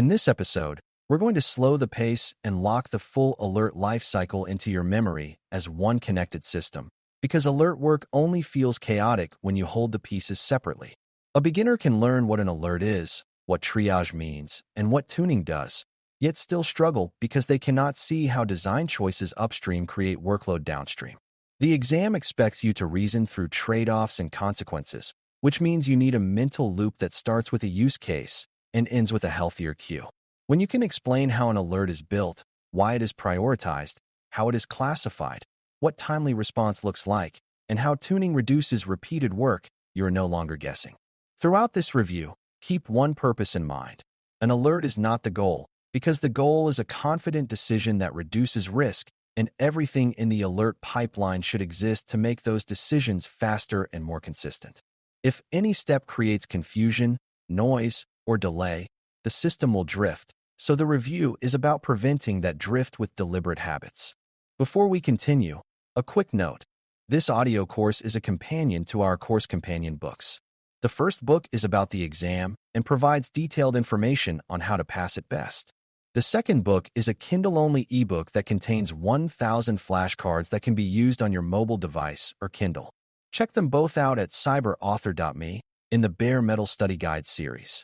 In this episode, we're going to slow the pace and lock the full alert lifecycle into your memory as one connected system, because alert work only feels chaotic when you hold the pieces separately. A beginner can learn what an alert is, what triage means, and what tuning does, yet still struggle because they cannot see how design choices upstream create workload downstream. The exam expects you to reason through trade-offs and consequences, which means you need a mental loop that starts with a use case and ends with a healthier cue. When you can explain how an alert is built, why it is prioritized, how it is classified, what timely response looks like, and how tuning reduces repeated work, you are no longer guessing. Throughout this review, keep one purpose in mind. An alert is not the goal, because the goal is a confident decision that reduces risk, and everything in the alert pipeline should exist to make those decisions faster and more consistent. If any step creates confusion, noise, or delay, the system will drift, so the review is about preventing that drift with deliberate habits. Before we continue, a quick note. This audio course is a companion to our course companion books. The first book is about the exam and provides detailed information on how to pass it best. The second book is a Kindle-only ebook that contains 1,000 flashcards that can be used on your mobile device or Kindle. Check them both out at cyber.author.me in the Bare Metal Study Guide series.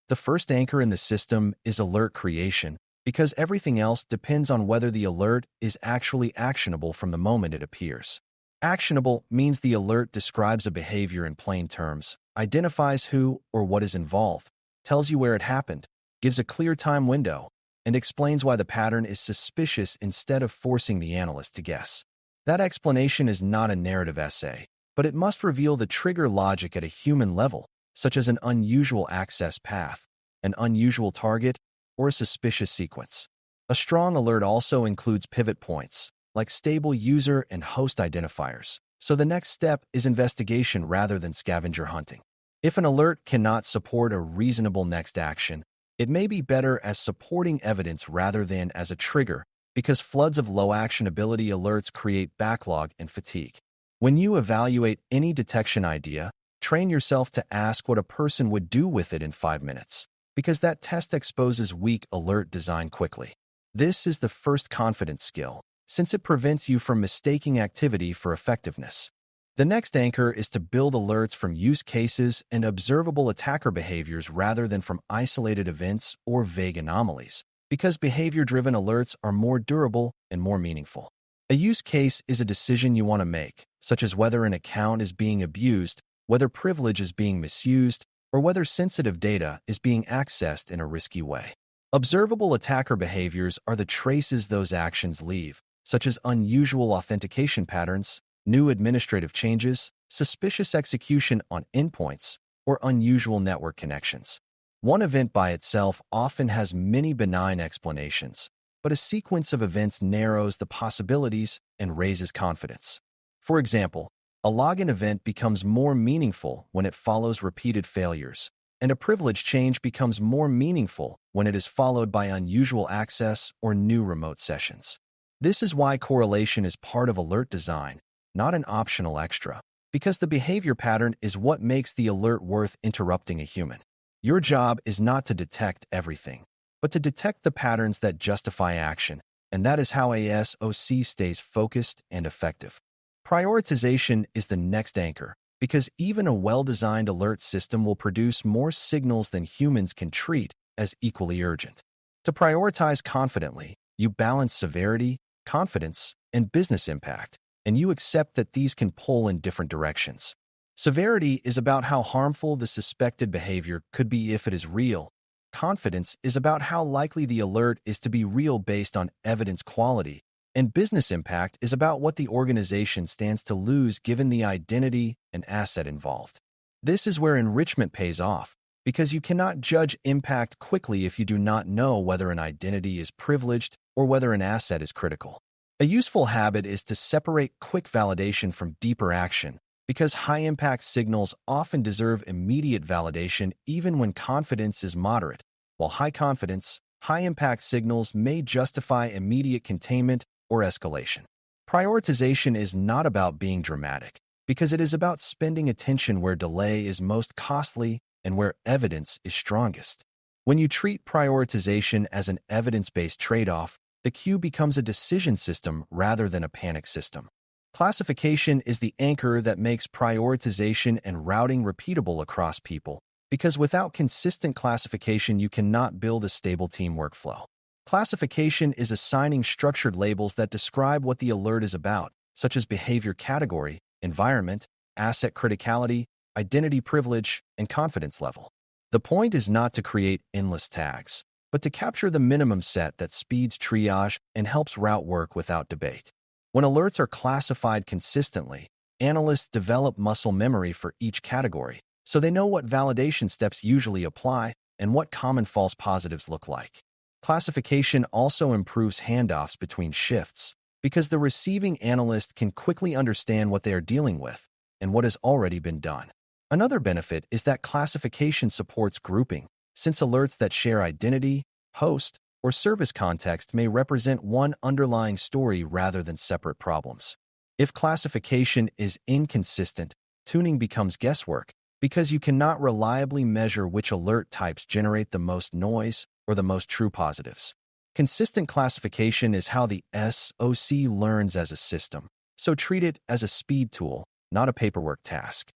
The first anchor in the system is alert creation, because everything else depends on whether the alert is actually actionable from the moment it appears. Actionable means the alert describes a behavior in plain terms, identifies who or what is involved, tells you where it happened, gives a clear time window, and explains why the pattern is suspicious instead of forcing the analyst to guess. That explanation is not a narrative essay, but it must reveal the trigger logic at a human level, such as an unusual access path, an unusual target, or a suspicious sequence. A strong alert also includes pivot points, like stable user and host identifiers, so the next step is investigation rather than scavenger hunting. If an alert cannot support a reasonable next action, it may be better as supporting evidence rather than as a trigger, because floods of low actionability alerts create backlog and fatigue. When you evaluate any detection idea, train yourself to ask what a person would do with it in 5 minutes, because that test exposes weak alert design quickly. This is the first confidence skill, since it prevents you from mistaking activity for effectiveness. The next anchor is to build alerts from use cases and observable attacker behaviors rather than from isolated events or vague anomalies, because behavior-driven alerts are more durable and more meaningful. A use case is a decision you want to make, such as whether an account is being abused, whether privilege is being misused, or whether sensitive data is being accessed in a risky way. Observable attacker behaviors are the traces those actions leave, such as unusual authentication patterns, new administrative changes, suspicious execution on endpoints, or unusual network connections. One event by itself often has many benign explanations, but a sequence of events narrows the possibilities and raises confidence. For example, a login event becomes more meaningful when it follows repeated failures, and a privilege change becomes more meaningful when it is followed by unusual access or new remote sessions. This is why correlation is part of alert design, not an optional extra, because the behavior pattern is what makes the alert worth interrupting a human. Your job is not to detect everything, but to detect the patterns that justify action, and that is how a SOC stays focused and effective. Prioritization is the next anchor, because even a well-designed alert system will produce more signals than humans can treat as equally urgent. To prioritize confidently, you balance severity, confidence, and business impact, and you accept that these can pull in different directions. Severity is about how harmful the suspected behavior could be if it is real. Confidence is about how likely the alert is to be real based on evidence quality, and business impact is about what the organization stands to lose given the identity and asset involved. This is where enrichment pays off, because you cannot judge impact quickly if you do not know whether an identity is privileged or whether an asset is critical. A useful habit is to separate quick validation from deeper action, because high-impact signals often deserve immediate validation even when confidence is moderate, while high-confidence, high-impact signals may justify immediate containment or escalation. Prioritization is not about being dramatic, because it is about spending attention where delay is most costly and where evidence is strongest. When you treat prioritization as an evidence-based trade-off, the queue becomes a decision system rather than a panic system. Classification is the anchor that makes prioritization and routing repeatable across people, because without consistent classification, you cannot build a stable team workflow. Classification is assigning structured labels that describe what the alert is about, such as behavior category, environment, asset criticality, identity privilege, and confidence level. The point is not to create endless tags, but to capture the minimum set that speeds triage and helps route work without debate. When alerts are classified consistently, analysts develop muscle memory for each category, so they know what validation steps usually apply and what common false positives look like. Classification also improves handoffs between shifts, because the receiving analyst can quickly understand what they are dealing with and what has already been done. Another benefit is that classification supports grouping, since alerts that share identity, host, or service context may represent one underlying story rather than separate problems. If classification is inconsistent, tuning becomes guesswork, because you cannot reliably measure which alert types generate the most noise or the most true positives. Consistent classification is how the SOC learns as a system, so treat it as a speed tool, not a paperwork task.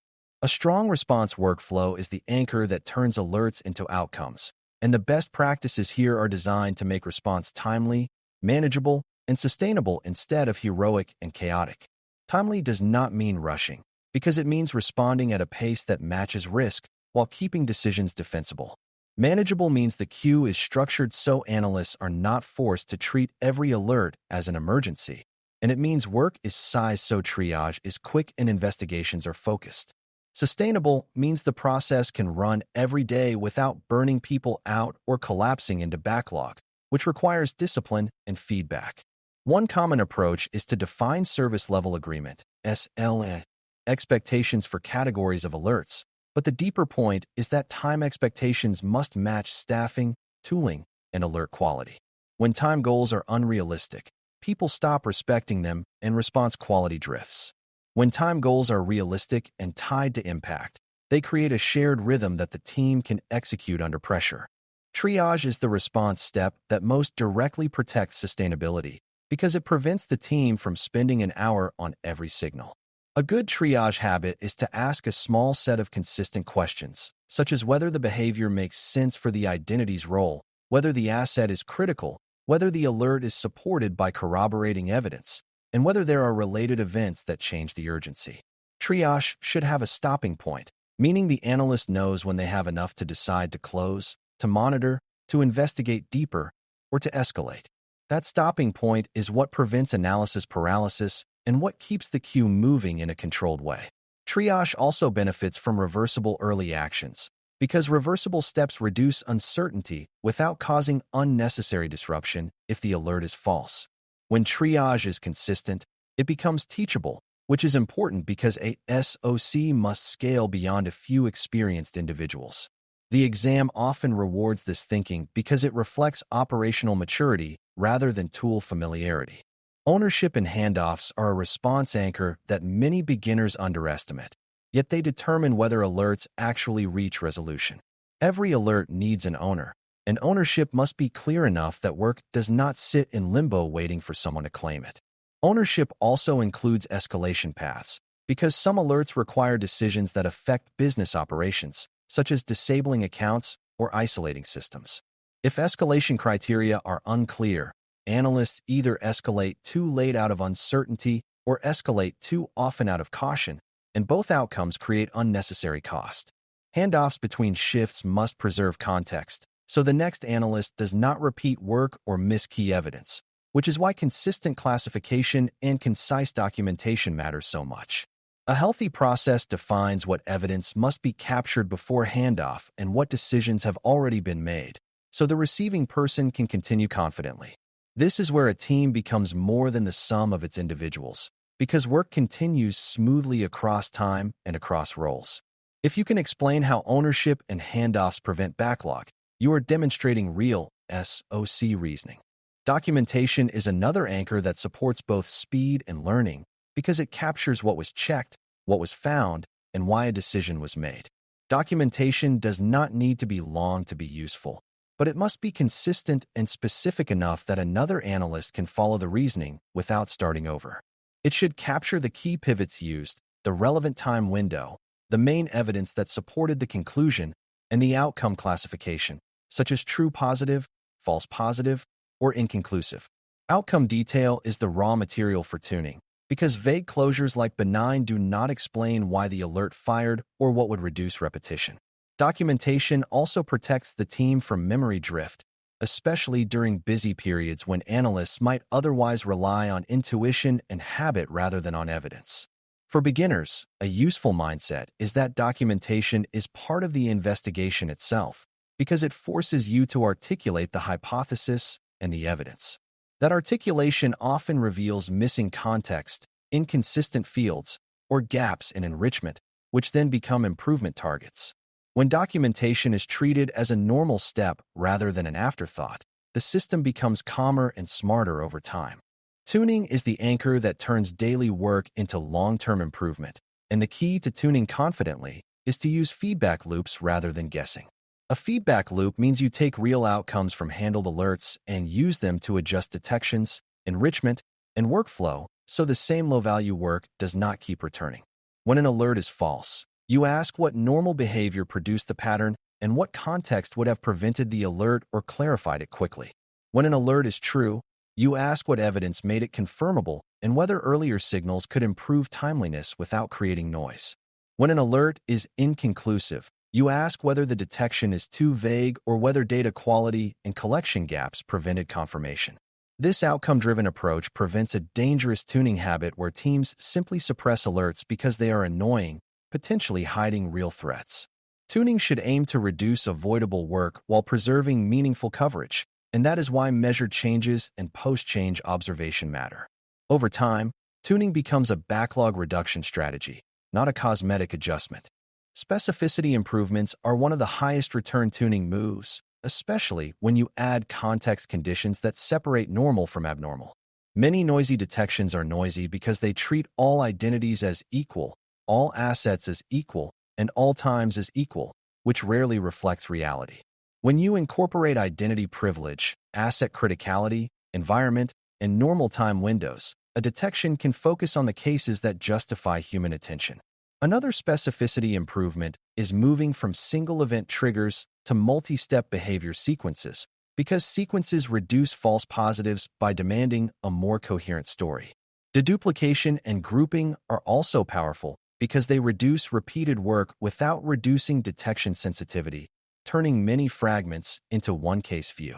A strong response workflow is the anchor that turns alerts into outcomes, and the best practices here are designed to make response timely, manageable, and sustainable instead of heroic and chaotic. Timely does not mean rushing, because it means responding at a pace that matches risk while keeping decisions defensible. Manageable means the queue is structured so analysts are not forced to treat every alert as an emergency, and it means work is sized so triage is quick and investigations are focused. Sustainable means the process can run every day without burning people out or collapsing into backlog, which requires discipline and feedback. One common approach is to define service level agreement, SLA, expectations for categories of alerts, but the deeper point is that time expectations must match staffing, tooling, and alert quality. When time goals are unrealistic, people stop respecting them and response quality drifts. When time goals are realistic and tied to impact, they create a shared rhythm that the team can execute under pressure. Triage is the response step that most directly protects sustainability because it prevents the team from spending an hour on every signal. A good triage habit is to ask a small set of consistent questions, such as whether the behavior makes sense for the identity's role, whether the asset is critical, whether the alert is supported by corroborating evidence, and whether there are related events that change the urgency. Triage should have a stopping point, meaning the analyst knows when they have enough to decide to close, to monitor, to investigate deeper, or to escalate. That stopping point is what prevents analysis paralysis and what keeps the queue moving in a controlled way. Triage also benefits from reversible early actions, because reversible steps reduce uncertainty without causing unnecessary disruption if the alert is false. When triage is consistent, it becomes teachable, which is important because a SOC must scale beyond a few experienced individuals. The exam often rewards this thinking because it reflects operational maturity rather than tool familiarity. Ownership and handoffs are a response anchor that many beginners underestimate, yet they determine whether alerts actually reach resolution. Every alert needs an owner, and ownership must be clear enough that work does not sit in limbo waiting for someone to claim it. Ownership also includes escalation paths, because some alerts require decisions that affect business operations, such as disabling accounts or isolating systems. If escalation criteria are unclear, analysts either escalate too late out of uncertainty or escalate too often out of caution, and both outcomes create unnecessary cost. Handoffs between shifts must preserve context, so the next analyst does not repeat work or miss key evidence, which is why consistent classification and concise documentation matters so much. A healthy process defines what evidence must be captured before handoff and what decisions have already been made, so the receiving person can continue confidently. This is where a team becomes more than the sum of its individuals, because work continues smoothly across time and across roles. If you can explain how ownership and handoffs prevent backlog, you are demonstrating real SOC reasoning. Documentation is another anchor that supports both speed and learning because it captures what was checked, what was found, and why a decision was made. Documentation does not need to be long to be useful. but it must be consistent and specific enough that another analyst can follow the reasoning without starting over. It should capture the key pivots used, the relevant time window, the main evidence that supported the conclusion, and the outcome classification, such as true positive, false positive, or inconclusive. Outcome detail is the raw material for tuning, because vague closures like benign do not explain why the alert fired or what would reduce repetition. Documentation also protects the team from memory drift, especially during busy periods when analysts might otherwise rely on intuition and habit rather than on evidence. For beginners, a useful mindset is that documentation is part of the investigation itself, because it forces you to articulate the hypothesis and the evidence. That articulation often reveals missing context, inconsistent fields, or gaps in enrichment, which then become improvement targets. When documentation is treated as a normal step rather than an afterthought, the system becomes calmer and smarter over time. Tuning is the anchor that turns daily work into long-term improvement, and the key to tuning confidently is to use feedback loops rather than guessing. A feedback loop means you take real outcomes from handled alerts and use them to adjust detections, enrichment, and workflow so the same low-value work does not keep returning. When an alert is false, you ask what normal behavior produced the pattern and what context would have prevented the alert or clarified it quickly. When an alert is true, you ask what evidence made it confirmable and whether earlier signals could improve timeliness without creating noise. When an alert is inconclusive, you ask whether the detection is too vague or whether data quality and collection gaps prevented confirmation. This outcome-driven approach prevents a dangerous tuning habit where teams simply suppress alerts because they are annoying, potentially hiding real threats. Tuning should aim to reduce avoidable work while preserving meaningful coverage, and that is why measured changes and post-change observation matter. Over time, tuning becomes a backlog reduction strategy, not a cosmetic adjustment. Specificity improvements are one of the highest return tuning moves, especially when you add context conditions that separate normal from abnormal. Many noisy detections are noisy because they treat all identities as equal, all assets as equal, and all times as equal, which rarely reflects reality. When you incorporate identity privilege, asset criticality, environment, and normal time windows, a detection can focus on the cases that justify human attention. Another specificity improvement is moving from single-event triggers to multi-step behavior sequences, because sequences reduce false positives by demanding a more coherent story. Deduplication and grouping are also powerful because they reduce repeated work without reducing detection sensitivity, turning many fragments into one case view.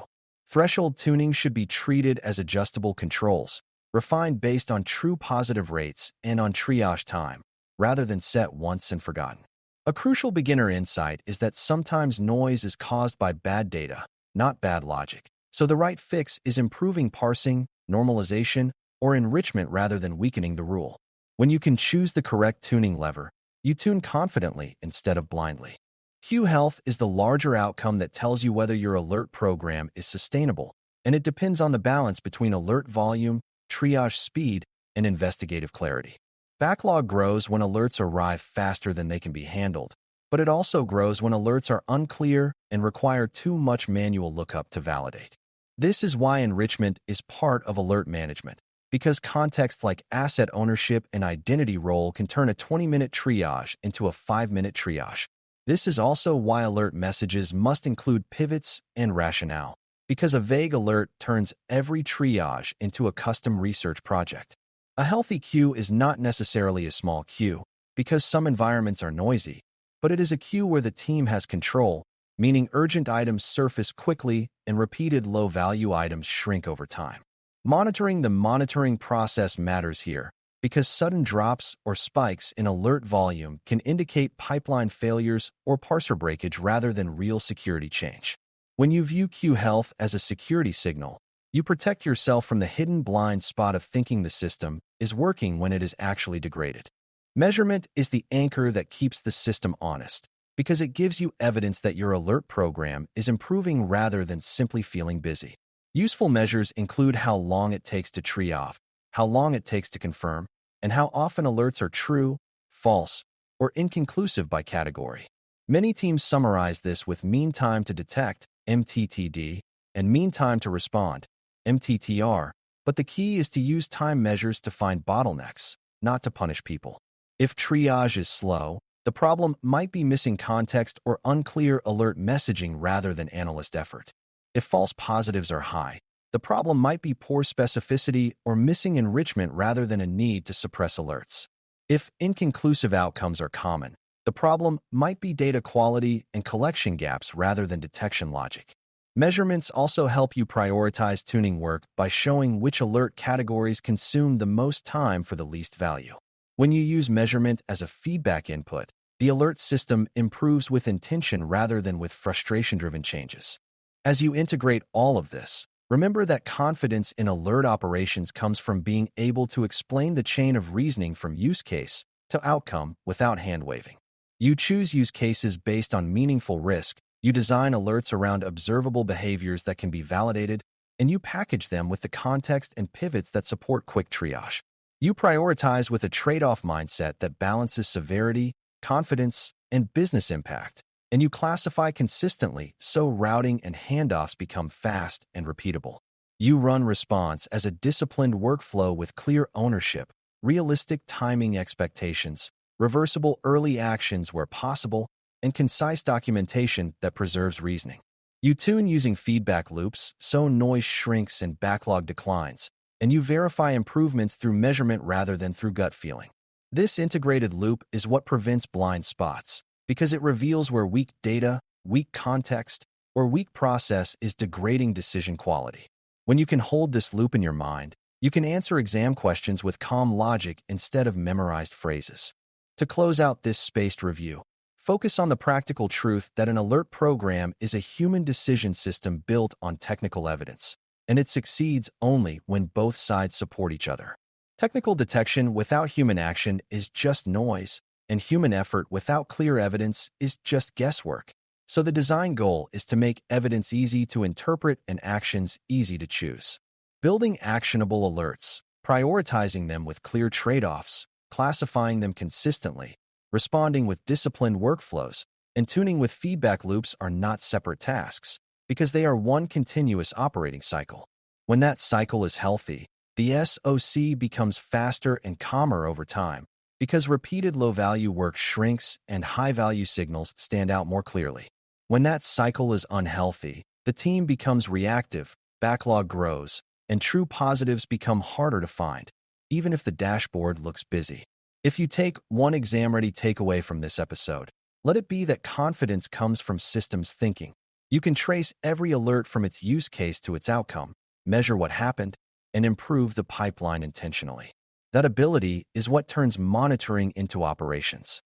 Threshold tuning should be treated as adjustable controls, refined based on true positive rates and on triage time, rather than set once and forgotten. A crucial beginner insight is that sometimes noise is caused by bad data, not bad logic. So the right fix is improving parsing, normalization, or enrichment rather than weakening the rule. When you can choose the correct tuning lever, you tune confidently instead of blindly. Q health is the larger outcome that tells you whether your alert program is sustainable, and it depends on the balance between alert volume, triage speed, and investigative clarity. Backlog grows when alerts arrive faster than they can be handled, but it also grows when alerts are unclear and require too much manual lookup to validate. This is why enrichment is part of alert management, because context like asset ownership and identity role can turn a 20-minute triage into a 5-minute triage. This is also why alert messages must include pivots and rationale, because a vague alert turns every triage into a custom research project. A healthy queue is not necessarily a small queue, because some environments are noisy, but it is a queue where the team has control, meaning urgent items surface quickly and repeated low-value items shrink over time. Monitoring the monitoring process matters here, because sudden drops or spikes in alert volume can indicate pipeline failures or parser breakage rather than real security change. When you view queue health as a security signal, you protect yourself from the hidden blind spot of thinking the system is working when it is actually degraded. Measurement is the anchor that keeps the system honest, because it gives you evidence that your alert program is improving rather than simply feeling busy. Useful measures include how long it takes to tree off, how long it takes to confirm, and how often alerts are true, false, or inconclusive by category. Many teams summarize this with mean time to detect, MTTD, and mean time to respond, MTTR, but the key is to use time measures to find bottlenecks, not to punish people. If triage is slow, the problem might be missing context or unclear alert messaging rather than analyst effort. If false positives are high, the problem might be poor specificity or missing enrichment rather than a need to suppress alerts. If inconclusive outcomes are common, the problem might be data quality and collection gaps rather than detection logic. Measurements also help you prioritize tuning work by showing which alert categories consume the most time for the least value. When you use measurement as a feedback input, the alert system improves with intention rather than with frustration-driven changes. As you integrate all of this, remember that confidence in alert operations comes from being able to explain the chain of reasoning from use case to outcome without hand-waving. You choose use cases based on meaningful risk, you design alerts around observable behaviors that can be validated, and you package them with the context and pivots that support quick triage. You prioritize with a trade-off mindset that balances severity, confidence, and business impact, and you classify consistently so routing and handoffs become fast and repeatable. You run response as a disciplined workflow with clear ownership, realistic timing expectations, reversible early actions where possible, and concise documentation that preserves reasoning. You tune using feedback loops so noise shrinks and backlog declines, and you verify improvements through measurement rather than through gut feeling. This integrated loop is what prevents blind spots, because it reveals where weak data, weak context, or weak process is degrading decision quality. When you can hold this loop in your mind, you can answer exam questions with calm logic instead of memorized phrases. To close out this spaced review, focus on the practical truth that an alert program is a human decision system built on technical evidence, and it succeeds only when both sides support each other. Technical detection without human action is just noise, and human effort without clear evidence is just guesswork. So the design goal is to make evidence easy to interpret and actions easy to choose. Building actionable alerts, prioritizing them with clear trade-offs, classifying them consistently, responding with disciplined workflows, and tuning with feedback loops are not separate tasks, because they are one continuous operating cycle. When that cycle is healthy, the SOC becomes faster and calmer over time, because repeated low-value work shrinks and high-value signals stand out more clearly. When that cycle is unhealthy, the team becomes reactive, backlog grows, and true positives become harder to find, even if the dashboard looks busy. If you take one exam-ready takeaway from this episode, let it be that confidence comes from systems thinking. You can trace every alert from its use case to its outcome, measure what happened, and improve the pipeline intentionally. That ability is what turns monitoring into operations.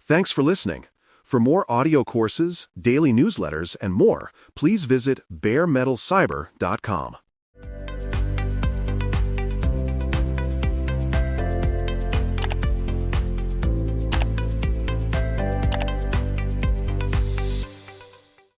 Thanks for listening. For more audio courses, daily newsletters, and more, please visit baremetalcyber.com.